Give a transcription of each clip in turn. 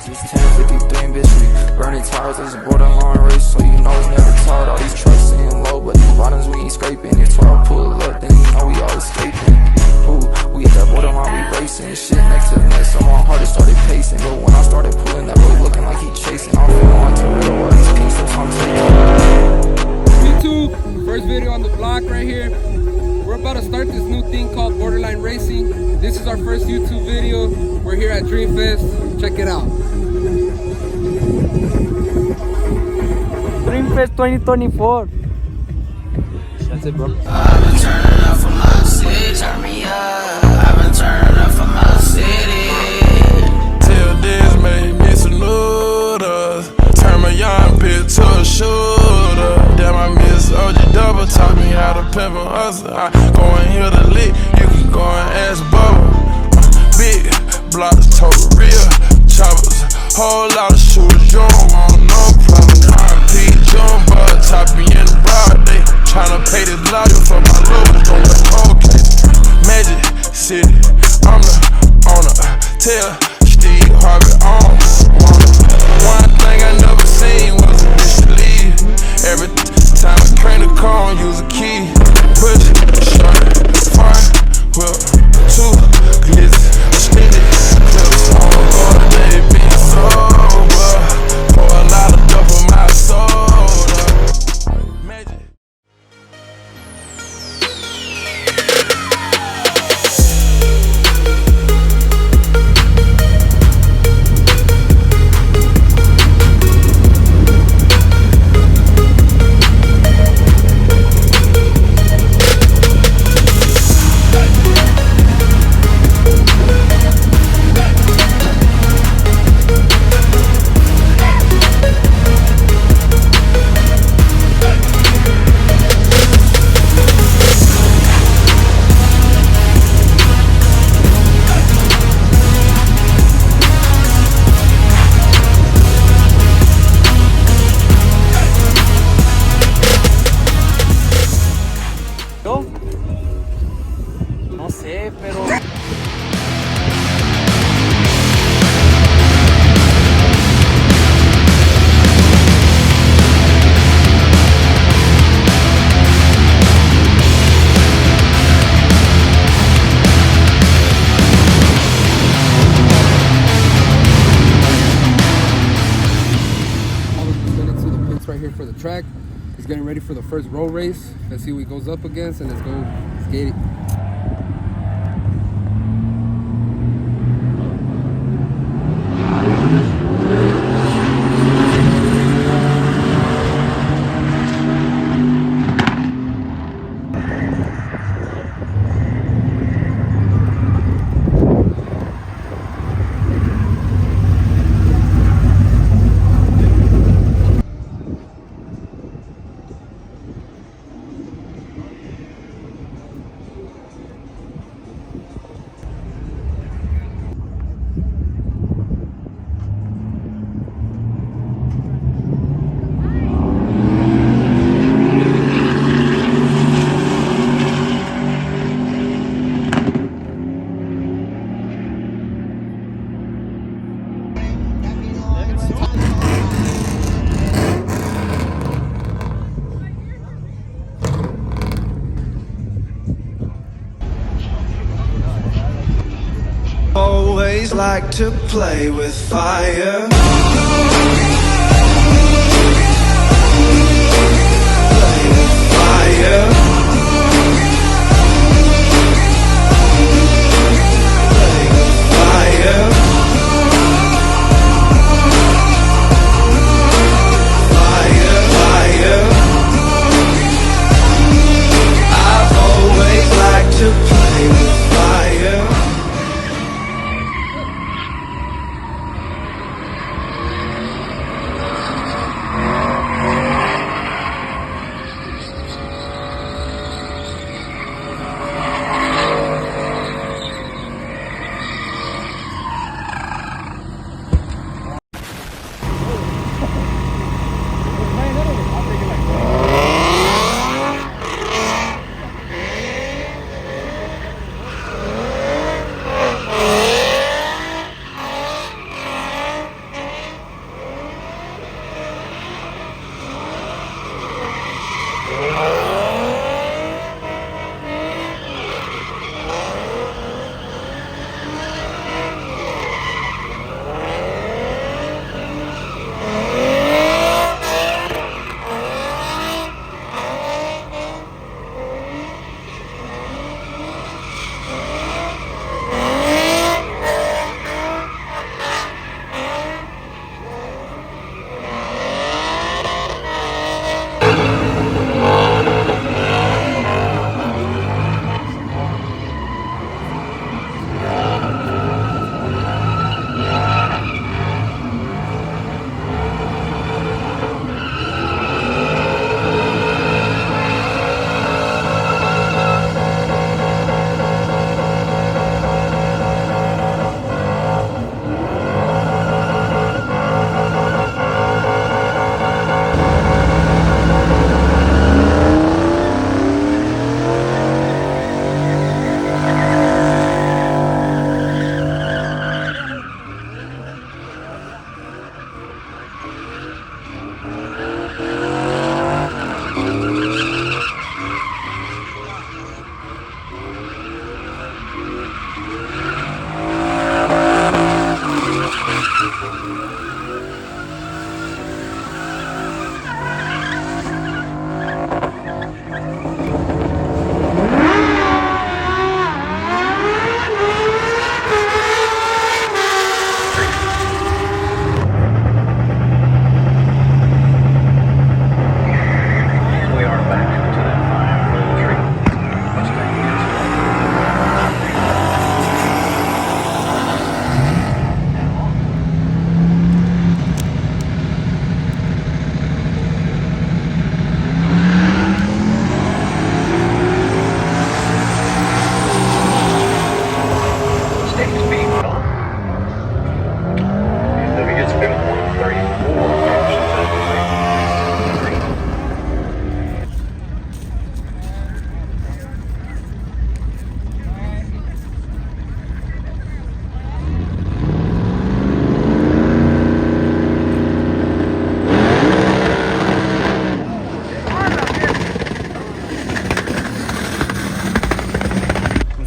It's 10:53 and bitch, we burning tires. It's a borderline race, so you know we never tired. All these trucks sitting low, but these bottoms we ain't scraping. If 12 pull up, then you know we all escaping. Ooh, we at that borderline, we racing. Shit next to the next, so my heart it started pacing. But when I started pulling, that boy looking like he chasing. I'm feeling like Toretto, all these pink slips I'm taking. YouTube, first video on the block right here. We're about to start this new thing called Borderline Racing. This is our first YouTube video. We're here at Dreamfest. Check it out. Dreamfest 2024. That's it, bro. I've been turning up for my city. Turn me up. I've been turning up for my city. Till this made me some noodles. Turn my young bitch to a shooter. Damn, I miss OG Double. Taught me how to pimp and hustle. I go and hear the lick. You can go and ask Bubba. Big blocks, total real choppers. Whole lot of shooters. You don't want no problem. Pete Jumbo, top me in the broad day. Tryna pay this lawyer for my little on the cold case. Magic City, I'm the owner. Tell Steve Harvey on. One thing I never seen was a bitch to leave. Every time I crank the car, use a key. Push, short, fire, whip, two glizzy, extended clips on board. They be sober. Pour a lot of dope in my soda. Magic. Yo, no sé, pero Right here for the track. He's getting ready for the first road race. Let's see who he goes up against, and let's go. Let's get it. Always like to play with fire. Play with fire. Play with fire. Fire, fire. I've always liked to play with fire.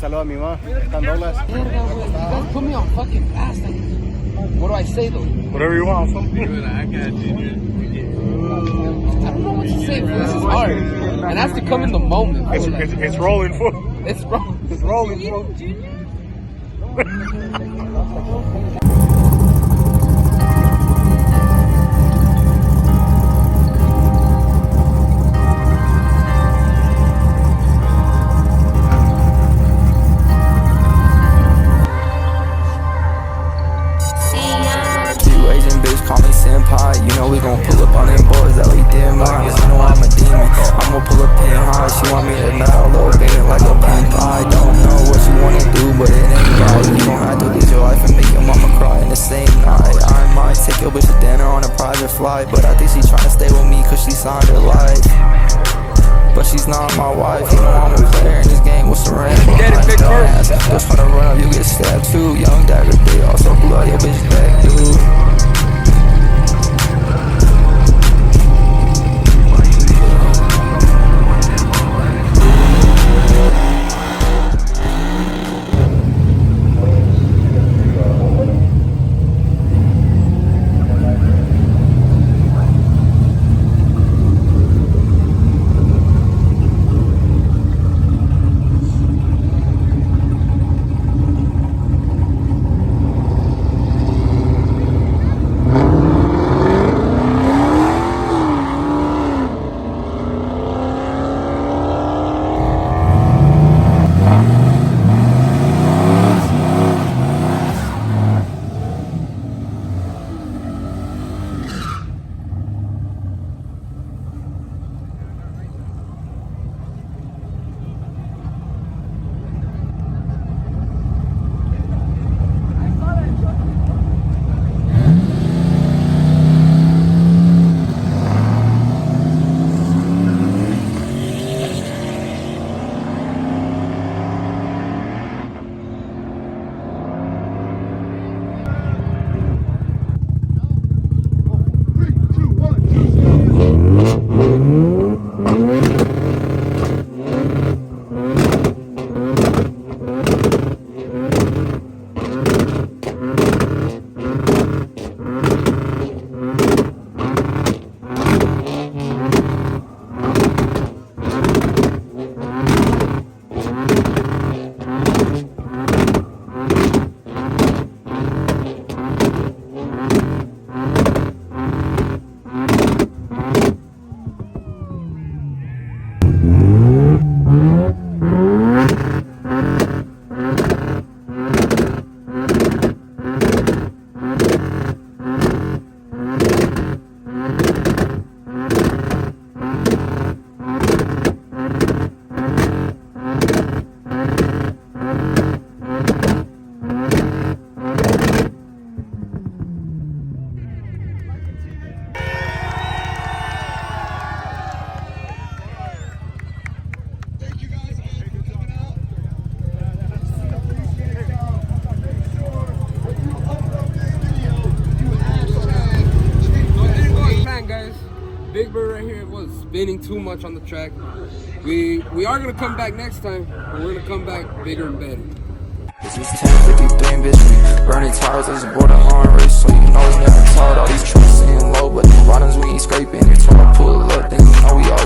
saludo a mi mamá. Están Douglas. Put me on fucking blast. What do I say though? Whatever you want. I don't know what to say, bro. This is hard. And I have to come in the moment. It's rolling, fool. It's wrong. It's rolling, fool. Call me senpai, you know we gon' pull up on them boys that we did mine. Cause you know I'm a demon, I'ma pull up in high. She want me to nut all over it like a pimp. I don't know what you wanna do, but it ain't right. You gon' have to lose your life and make your mama cry in the same night. I might take your bitch to dinner on a private flight, but I think she tryna stay with me cause she signed her life. But she's not my wife, you know I'm a player in this game with Serena. Just tryna run up, you get stabbed too. Young dagger, they also blew out your bitch back, dude. Big Bird right here was spinning too much on the track. We are gonna come back next time, but we're gonna come back bigger and better. This is 10:53 and bitch, we burning tires, it's a borderline race, so you know we never taught. All these trucks sitting low, but the bottoms we ain't scraping. If I pull up, then you know we all